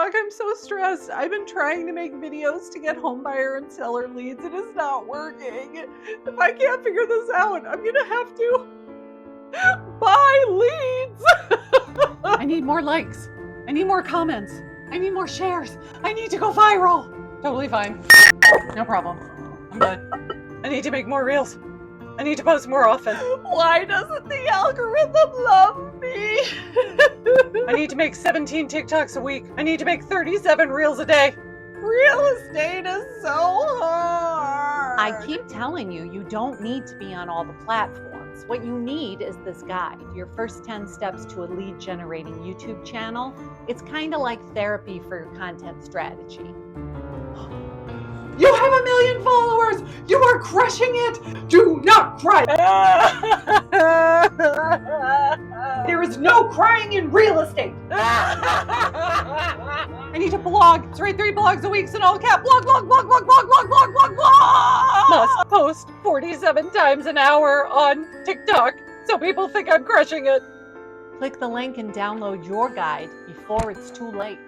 TikTok. I'm so stressed. I've been trying to make videos to get home buyer and seller leads. It is not working. If I can't figure this out, I'm gonna have to buy leads. I need more likes. I need more comments. I need more shares. I need to go viral. Totally fine. No problem. I'm good. I need to make more reels. I need to post more often. Why doesn't the algorithm love me? I need to make 17 TikToks a week. I need to make 37 reels a day. Real estate is so hard. I keep telling you, you don't need to be on all the platforms. What you need is this guide, your first 10 steps to a lead generating YouTube channel. It's kind of like therapy for your content strategy. You have 1 million followers! You are crushing it! Do not cry! There is no crying in real estate! I need to blog. Let's write 3 blogs a week in all cap. Blog. Must post 47 times an hour on TikTok so people think I'm crushing it. Click the link and download your guide before it's too late.